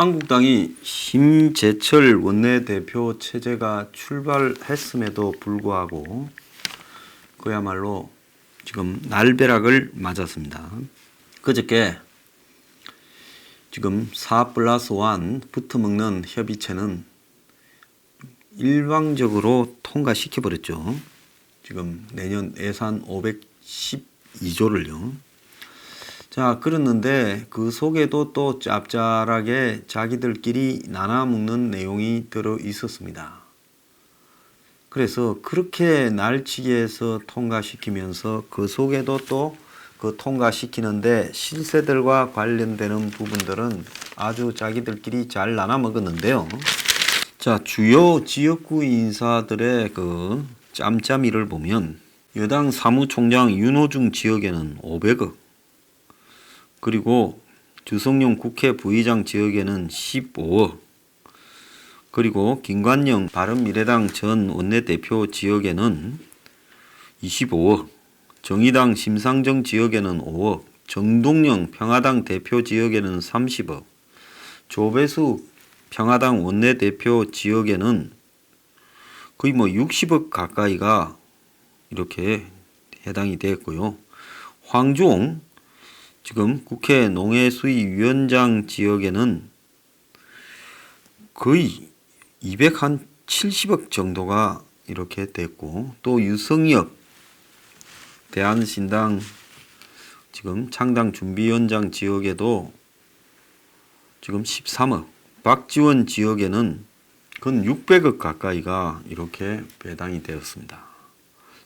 한국당이 심재철 원내대표 체제가 출발했음에도 불구하고 그야말로 지금 날벼락을 맞았습니다. 그저께 지금 4+1 붙어먹는 협의체는 일방적으로 통과시켜버렸죠. 지금 내년 예산 512조를요. 자, 그랬는데 그 속에도 또 짭짤하게 자기들끼리 나눠먹는 내용이 들어 있었습니다. 그래서 그렇게 날치기 해서 통과시키면서 그 속에도 또 그 통과시키는데 실세들과 관련되는 부분들은 아주 자기들끼리 잘 나눠 먹었는데요. 자, 주요 지역구 인사들의 그 짬짬이를 보면 여당 사무총장 윤호중 지역에는 500억, 그리고 주성용 국회 부의장 지역에는 15억, 그리고 김관영 바른미래당 전 원내대표 지역에는 25억, 정의당 심상정 지역에는 5억, 정동영 평화당 대표 지역에는 30억, 조배수 평화당 원내대표 지역에는 거의 60억 가까이가 이렇게 해당이 되었고요. 황종 지금 국회 농해수위위원장 지역에는 거의 270억 정도가 이렇게 됐고, 또 유성엽 대한신당 지금 창당준비위원장 지역에도 지금 13억, 박지원 지역에는 건 600억 가까이가 이렇게 배당이 되었습니다.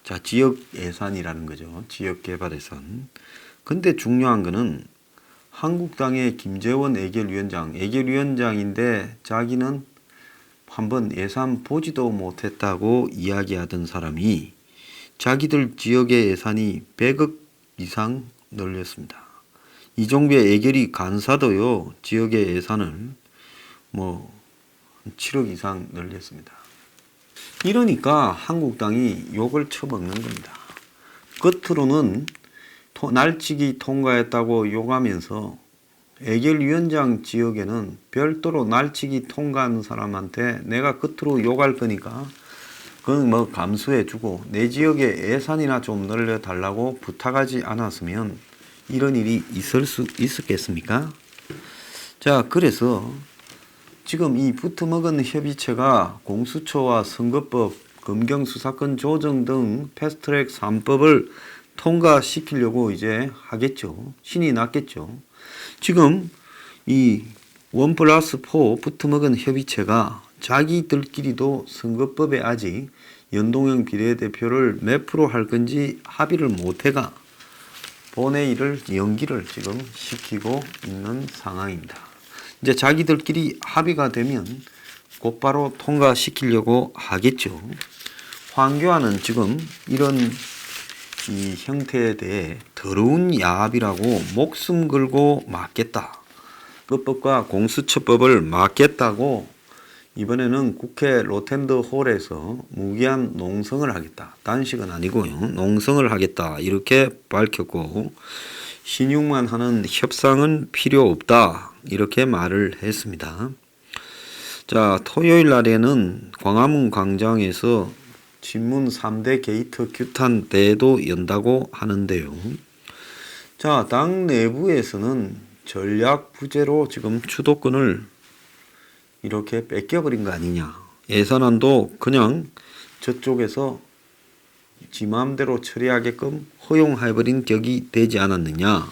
자, 지역 예산이라는 거죠. 지역 개발 예산. 근데 중요한 거는 한국당의 김재원 예결위원장인데 자기는 한번 예산 보지도 못했다고 이야기하던 사람이 자기들 지역의 예산이 100억 이상 늘렸습니다. 이종배 예결위 간사도요, 지역의 예산을 7억 이상 늘렸습니다. 이러니까 한국당이 욕을 쳐먹는 겁니다. 겉으로는 날치기 통과했다고 욕하면서 예결위원장 지역에는 별도로 날치기 통과한 사람한테 내가 겉으로 욕할 거니까 그건 감수해주고 내 지역에 예산이나 좀 늘려달라고 부탁하지 않았으면 이런 일이 있을 수 있었겠습니까? 자, 그래서 지금 이 붙어먹은 협의체가 공수처와 선거법, 검경수사권 조정 등 패스트트랙 3법을 통과시키려고 이제 하겠죠. 신이 났겠죠. 지금 이 1+4 붙어먹은 협의체가 자기들끼리도 선거법에 아직 연동형 비례대표를 몇 프로 할 건지 합의를 못해가 본회의를 연기를 지금 시키고 있는 상황입니다. 이제 자기들끼리 합의가 되면 곧바로 통과시키려고 하겠죠. 황교안은 지금 이런 이 형태에 대해 더러운 야합이라고 목숨 걸고 막겠다. 헌법과 공수처법을 막겠다고 이번에는 국회 로텐드 홀에서 무기한 농성을 하겠다. 단식은 아니고요. 농성을 하겠다. 이렇게 밝혔고 신용만 하는 협상은 필요 없다. 이렇게 말을 했습니다. 자, 토요일 날에는 광화문 광장에서 친문 3대 게이트 규탄 대회도 연다고 하는데요. 자, 당 내부에서는 전략 부재로 지금 주도권을 이렇게 뺏겨버린 거 아니냐. 예산안도 그냥 저쪽에서 지 마음대로 처리하게끔 허용해버린 격이 되지 않았느냐.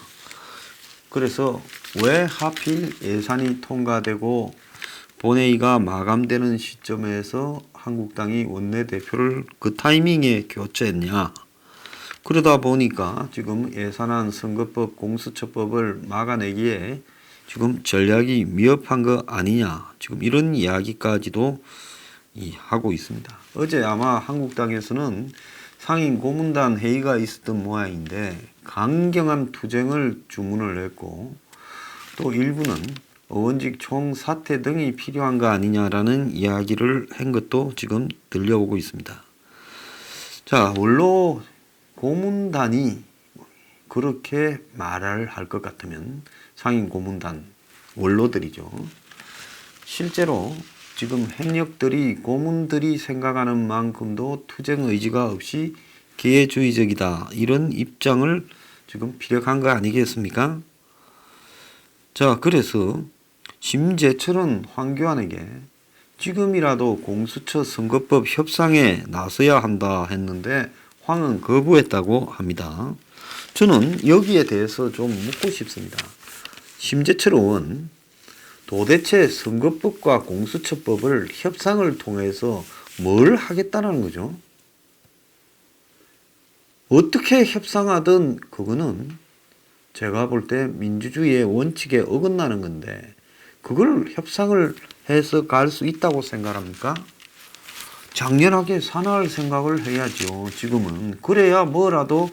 그래서 왜 하필 예산이 통과되고 본회의가 마감되는 시점에서 한국당이 원내대표를 그 타이밍에 교체했냐. 그러다 보니까 지금 예산안, 선거법, 공수처법을 막아내기에 지금 전략이 미흡한 거 아니냐. 지금 이런 이야기까지도 하고 있습니다. 어제 아마 한국당에서는 상임 고문단 회의가 있었던 모양인데 강경한 투쟁을 주문을 했고 또 일부는 의원직 총사퇴 등이 필요한 거 아니냐라는 이야기를 한 것도 지금 들려오고 있습니다. 자, 원로 고문단이 그렇게 말을 할 것 같으면 상임 고문단 원로들이죠. 실제로 지금 현역들이 고문들이 생각하는 만큼도 투쟁 의지가 없이 기회주의적이다. 이런 입장을 지금 피력한 거 아니겠습니까? 자, 그래서 심재철은 황교안에게 지금이라도 공수처 선거법 협상에 나서야 한다 했는데 황은 거부했다고 합니다. 저는 여기에 대해서 좀 묻고 싶습니다. 심재철 의원, 도대체 선거법과 공수처법을 협상을 통해서 뭘 하겠다는 거죠? 어떻게 협상하든 그거는 제가 볼 때 민주주의의 원칙에 어긋나는 건데 그걸 협상을 해서 갈 수 있다고 생각합니까? 장렬하게 산화할 생각을 해야죠. 지금은. 그래야 뭐라도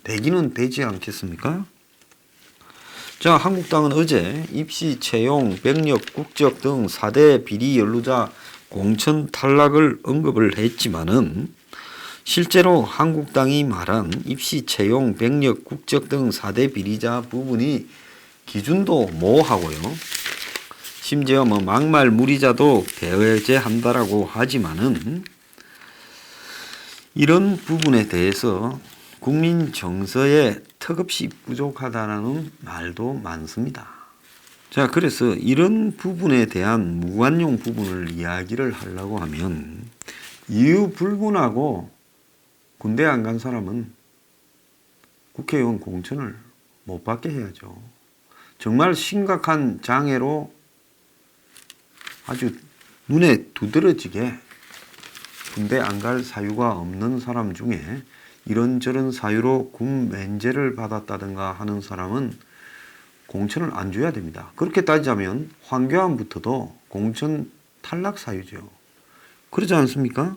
되기는 되지 않겠습니까? 자, 한국당은 어제 입시, 채용, 병력, 국적 등 4대 비리 연루자 공천 탈락을 언급을 했지만은 실제로 한국당이 말한 입시, 채용, 병력, 국적 등 4대 비리자 부분이 기준도 모호하고요. 심지어 막말 무리자도 배제한다라고 하지만은 이런 부분에 대해서 국민 정서에 턱없이 부족하다라는 말도 많습니다. 자, 그래서 이런 부분에 대한 무관용 부분을 이야기를 하려고 하면 이유 불문하고 군대 안 간 사람은 국회의원 공천을 못 받게 해야죠. 정말 심각한 장애로 아주 눈에 두드러지게 군대 안 갈 사유가 없는 사람 중에 이런저런 사유로 군 면제를 받았다든가 하는 사람은 공천을 안 줘야 됩니다. 그렇게 따지자면 황교안부터도 공천 탈락 사유죠. 그러지 않습니까?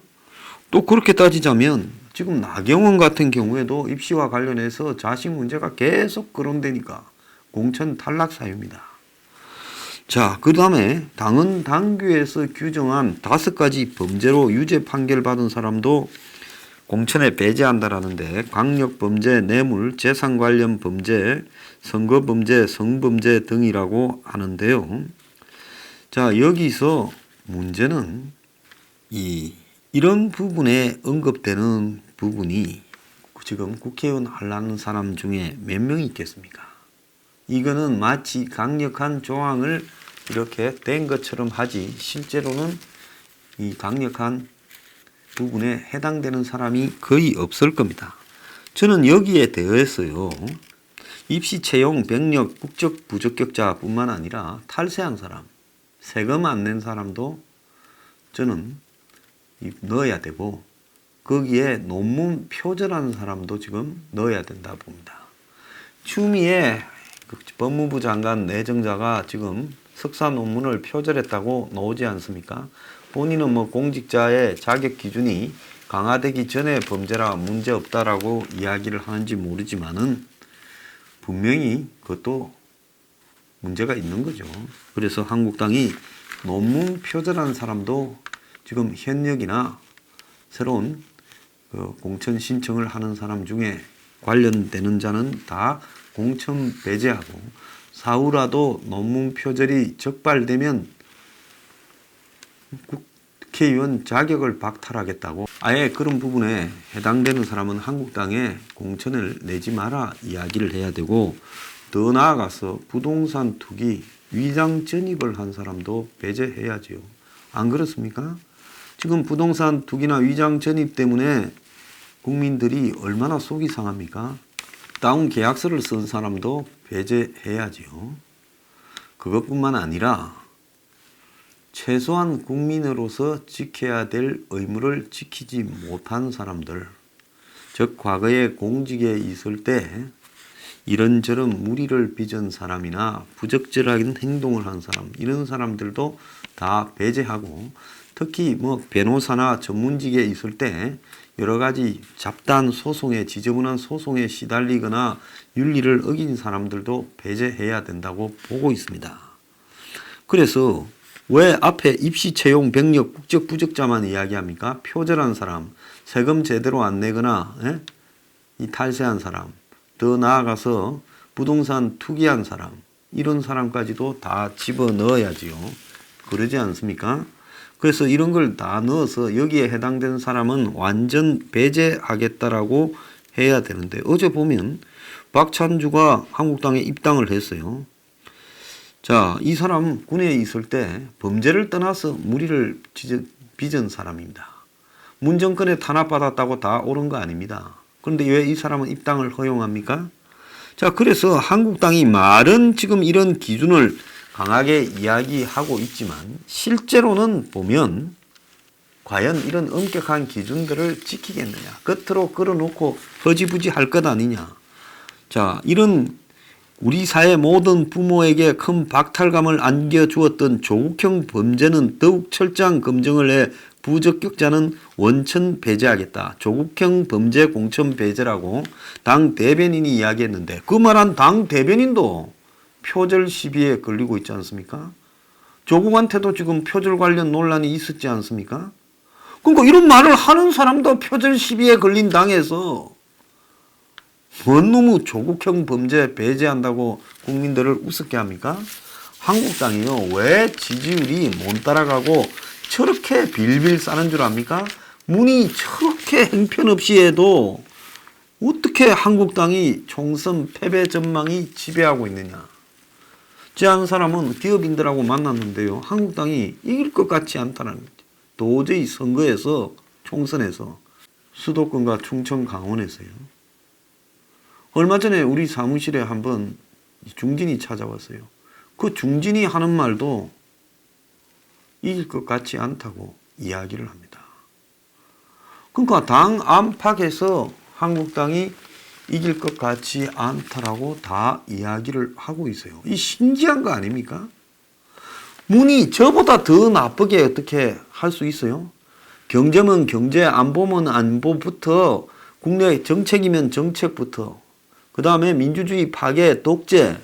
또 그렇게 따지자면 지금 나경원 같은 경우에도 입시와 관련해서 자식 문제가 계속 거론되니까 공천 탈락 사유입니다. 자, 그 다음에 당헌 당규에서 규정한 5가지 범죄로 유죄 판결 받은 사람도 공천에 배제한다라는데 강력범죄, 뇌물, 재산 관련 범죄, 선거범죄, 성범죄 등이라고 하는데요. 자, 여기서 문제는 이런 부분에 언급되는 부분이 지금 국회의원 하려는 사람 중에 몇 명이 있겠습니까? 이거는 마치 강력한 조항을 이렇게 된 것처럼 하지 실제로는 이 강력한 부분에 해당되는 사람이 거의 없을 겁니다. 저는 여기에 대해서요. 입시, 채용, 병력, 국적 부적격자뿐만 아니라 탈세한 사람, 세금 안 낸 사람도 저는 넣어야 되고 거기에 논문 표절한 사람도 지금 넣어야 된다 봅니다. 추미애 법무부 장관 내정자가 지금 석사 논문을 표절했다고 나오지 않습니까? 본인은 공직자의 자격 기준이 강화되기 전에 범죄라 문제없다라고 이야기를 하는지 모르지만은 분명히 그것도 문제가 있는 거죠. 그래서 한국당이 논문 표절한 사람도 지금 현역이나 새로운 공천 신청을 하는 사람 중에 관련되는 자는 다 공천 배제하고 사후라도 논문 표절이 적발되면 국회의원 자격을 박탈하겠다고 아예 그런 부분에 해당되는 사람은 한국당에 공천을 내지 마라 이야기를 해야 되고 더 나아가서 부동산 투기 위장 전입을 한 사람도 배제해야지요. 안 그렇습니까? 지금 부동산 투기나 위장 전입 때문에 국민들이 얼마나 속이 상합니까? 다운 계약서를 쓴 사람도 배제해야지요. 그것뿐만 아니라 최소한 국민으로서 지켜야 될 의무를 지키지 못한 사람들, 즉 과거에 공직에 있을 때 이런저런 무리를 빚은 사람이나 부적절한 행동을 한 사람, 이런 사람들도 다 배제하고 특히 변호사나 전문직에 있을 때 여러 가지 잡다한 소송에 지저분한 소송에 시달리거나 윤리를 어긴 사람들도 배제해야 된다고 보고 있습니다. 그래서 왜 앞에 입시, 채용, 병력, 국적, 부적자만 이야기합니까? 표절한 사람, 세금 제대로 안 내거나 이 탈세한 사람, 더 나아가서 부동산 투기한 사람, 이런 사람까지도 다 집어넣어야지요. 그러지 않습니까? 그래서 이런 걸 다 넣어서 여기에 해당되는 사람은 완전 배제하겠다라고 해야 되는데, 어제 보면 박찬주가 한국당에 입당을 했어요. 자, 이 사람 군에 있을 때 범죄를 떠나서 무리를 빚은 사람입니다. 문정권에 탄압받았다고 다 옳은 거 아닙니다. 그런데 왜 이 사람은 입당을 허용합니까? 자, 그래서 한국당이 말은 지금 이런 기준을 강하게 이야기하고 있지만 실제로는 보면 과연 이런 엄격한 기준들을 지키겠느냐. 겉으로 끌어놓고 허지부지 할 것 아니냐. 자, 이런 우리 사회 모든 부모에게 큰 박탈감을 안겨주었던 조국형 범죄는 더욱 철저한 검증을 해 부적격자는 원천 배제하겠다. 조국형 범죄 공천 배제라고 당 대변인이 이야기했는데 그 말한 당 대변인도 표절 시비에 걸리고 있지 않습니까? 조국한테도 지금 표절 관련 논란이 있었지 않습니까? 그러니까 이런 말을 하는 사람도 표절 시비에 걸린 당에서 뭔 놈의 조국형 범죄 배제한다고 국민들을 우습게 합니까? 한국당이요. 왜 지지율이 못 따라가고 저렇게 빌빌 싸는 줄 압니까? 문이 저렇게 형편없이 해도 어떻게 한국당이 총선 패배 전망이 지배하고 있느냐. 제 한 사람은 기업인들하고 만났는데요. 한국당이 이길 것 같지 않다는 거죠. 도저히 선거에서 총선에서 수도권과 충청 강원에서요. 얼마 전에 우리 사무실에 한번 중진이 찾아왔어요. 그 중진이 하는 말도 이길 것 같지 않다고 이야기를 합니다. 그러니까 당 안팎에서 한국당이 이길 것 같지 않다라고 다 이야기를 하고 있어요. 이 신기한 거 아닙니까? 문이 저보다 더 나쁘게 어떻게 할 수 있어요? 경제면 경제, 안보면 안보부터, 국내 정책이면 정책부터, 그 다음에 민주주의 파괴, 독재,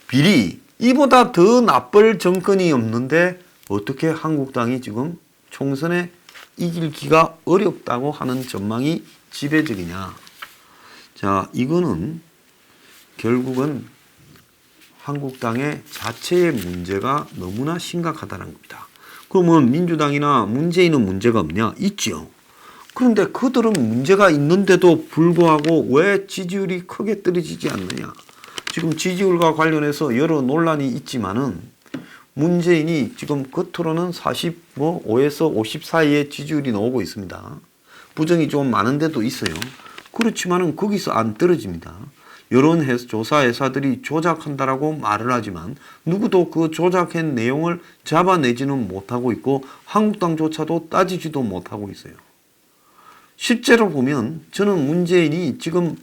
비리, 이보다 더 나쁠 정권이 없는데 어떻게 한국당이 지금 총선에 이길기가 어렵다고 하는 전망이 지배적이냐. 자, 이거는 결국은 한국당의 자체의 문제가 너무나 심각하다는 겁니다. 그러면 민주당이나 문재인은 문제가 없냐? 있죠. 그런데 그들은 문제가 있는데도 불구하고 왜 지지율이 크게 떨어지지 않느냐? 지금 지지율과 관련해서 여러 논란이 있지만은 문재인이 지금 겉으로는 45에서 50 사이의 지지율이 나오고 있습니다. 부정이 좀 많은 데도 있어요. 그렇지만은 거기서 안 떨어집니다. 여론 조사 회사들이 조작한다라고 말을 하지만 누구도 그 조작한 내용을 잡아내지는 못하고 있고 한국당조차도 따지지도 못하고 있어요. 실제로 보면 저는 문재인이 지금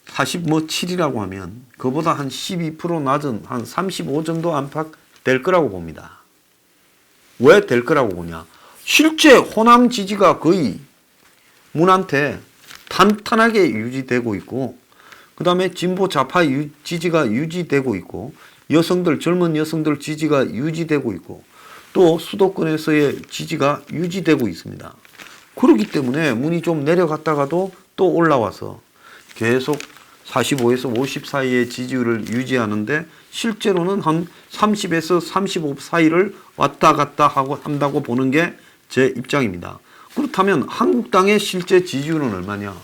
47이라고 하면 그보다 한 12% 낮은 한 35 정도 안팎 될 거라고 봅니다. 왜 될 거라고 보냐? 실제 호남 지지가 거의 문한테 탄탄하게 유지되고 있고 그 다음에 진보 좌파 지지가 유지되고 있고 여성들 젊은 여성들 지지가 유지되고 있고 또 수도권에서의 지지가 유지되고 있습니다. 그렇기 때문에 문이 좀 내려갔다가도 또 올라와서 계속 45에서 50 사이의 지지율을 유지하는데 실제로는 한 30에서 35 사이를 왔다 갔다 하고 한다고 보는 게 제 입장입니다. 그렇다면 한국당의 실제 지지율은 얼마냐?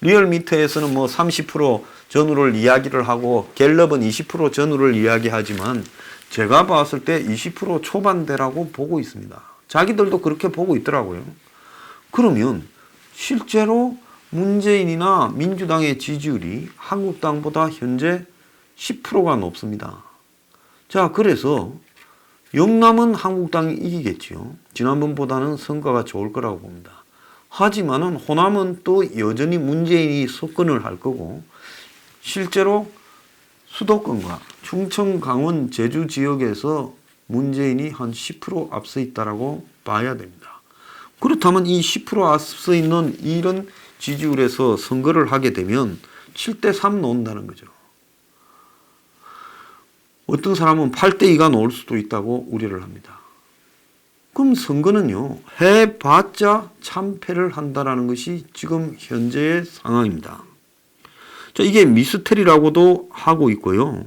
리얼미터에서는 뭐 30% 전후를 이야기를 하고 갤럽은 20% 전후를 이야기하지만 제가 봤을 때 20% 초반대라고 보고 있습니다. 자기들도 그렇게 보고 있더라고요. 그러면 실제로 문재인이나 민주당의 지지율이 한국당보다 현재 10%가 높습니다. 자, 그래서 영남은 한국당이 이기겠지요. 지난번보다는 성과가 좋을 거라고 봅니다. 하지만은 호남은 또 여전히 문재인이 석권을 할 거고 실제로 수도권과 충청, 강원, 제주 지역에서 문재인이 한 10% 앞서 있다라고 봐야 됩니다. 그렇다면 이 10% 앞서 있는 이런 지지율에서 선거를 하게 되면 7대3 나온다는 거죠. 어떤 사람은 8대2가 나올 수도 있다고 우려를 합니다. 그럼 선거는요, 해봤자 참패를 한다는 것이 지금 현재의 상황입니다. 자, 이게 미스터리라고도 하고 있고요.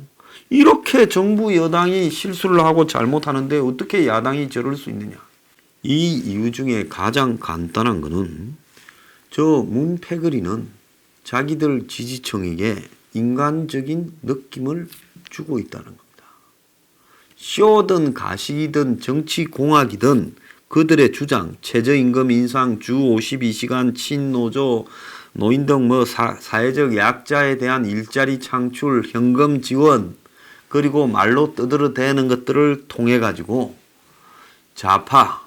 이렇게 정부 여당이 실수를 하고 잘못하는데 어떻게 야당이 저럴 수 있느냐. 이 이유 중에 가장 간단한 거는 저 문패거리는 자기들 지지층에게 인간적인 느낌을 주고 있다는 겁니다. 쇼든 가식이든 정치공학이든 그들의 주장, 최저임금 인상, 주 52시간, 친노조, 노인 등 사회적 약자에 대한 일자리 창출, 현금 지원, 그리고 말로 떠들어대는 것들을 통해 가지고 좌파,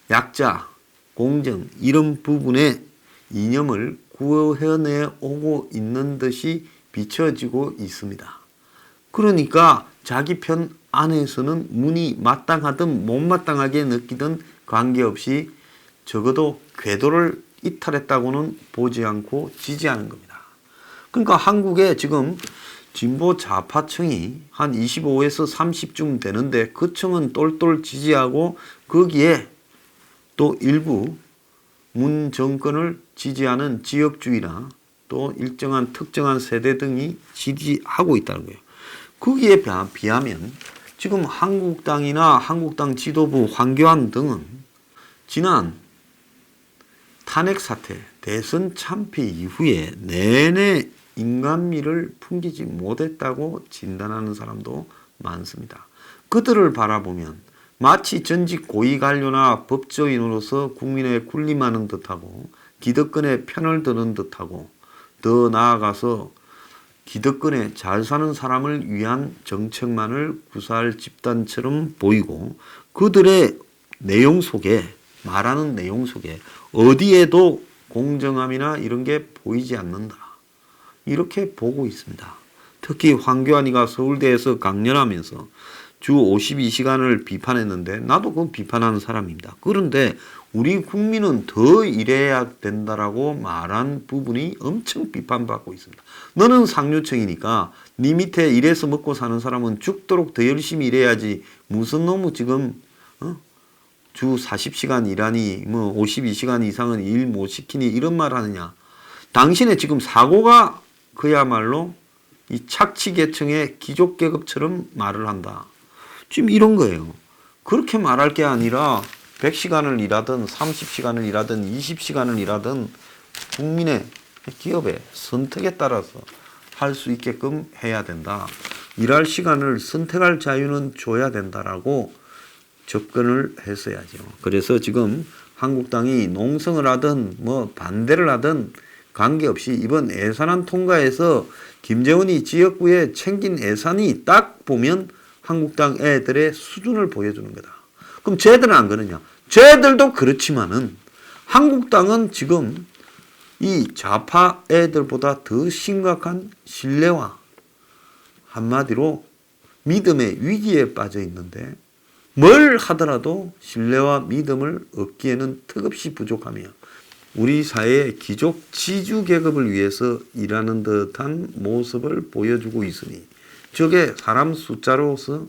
약자, 공정 이런 부분의 이념을 구현해 오고 있는 듯이 비춰지고 있습니다. 그러니까 자기 편 안에서는 문이 마땅하든 못마땅하게 느끼든 관계없이 적어도 궤도를 이탈했다고는 보지 않고 지지하는 겁니다. 그러니까 한국에 지금 진보 좌파층이 한 25에서 30쯤 되는데 그 층은 똘똘 지지하고 거기에 또 일부 문 정권을 지지하는 지역주의나 또 일정한 특정한 세대 등이 지지하고 있다는 거예요. 거기에 비하면 지금 한국당이나 한국당 지도부 황교안 등은 지난 탄핵 사태, 대선 참패 이후에 내내 인간미를 풍기지 못했다고 진단하는 사람도 많습니다. 그들을 바라보면 마치 전직 고위관료나 법조인으로서 국민의 군림하는 듯하고 기득권의 편을 드는 듯하고 더 나아가서 기득권에 잘 사는 사람을 위한 정책만을 구사할 집단처럼 보이고 그들의 내용 속에 말하는 내용 속에 어디에도 공정함이나 이런 게 보이지 않는다. 이렇게 보고 있습니다. 특히 황교안이가 서울대에서 강연하면서 주 52시간을 비판했는데 나도 그건 비판하는 사람입니다. 그런데 우리 국민은 더 일해야 된다라고 말한 부분이 엄청 비판받고 있습니다. 너는 상류층이니까 네 밑에 일해서 먹고 사는 사람은 죽도록 더 열심히 일해야지 무슨 놈의 지금 주 40시간 일하니 뭐 52시간 이상은 일 못 시키니 이런 말 하느냐. 당신의 지금 사고가 그야말로 이 착취계층의 귀족계급처럼 말을 한다. 지금 이런 거예요. 그렇게 말할 게 아니라 100시간을 일하든 30시간을 일하든 20시간을 일하든 국민의 기업의 선택에 따라서 할 수 있게끔 해야 된다. 일할 시간을 선택할 자유는 줘야 된다라고 접근을 했어야죠. 그래서 지금 한국당이 농성을 하든 뭐 반대를 하든 관계없이 이번 예산안 통과해서 김재원이 지역구에 챙긴 예산이 딱 보면 한국당 애들의 수준을 보여주는 거다. 그럼 쟤들은 안 그러냐? 쟤들도 그렇지만은 한국당은 지금 이 좌파 애들보다 더 심각한 신뢰와 한마디로 믿음의 위기에 빠져 있는데 뭘 하더라도 신뢰와 믿음을 얻기에는 턱없이 부족하며 우리 사회의 귀족 지주 계급을 위해서 일하는 듯한 모습을 보여주고 있으니 저게 사람 숫자로서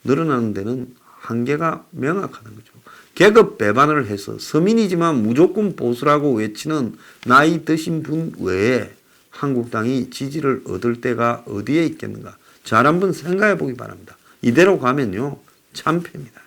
늘어나는 데는 한계가 명확하다는 거죠. 계급 배반을 해서 서민이지만 무조건 보수라고 외치는 나이 드신 분 외에 한국당이 지지를 얻을 때가 어디에 있겠는가. 잘 한번 생각해 보기 바랍니다. 이대로 가면요 참패입니다.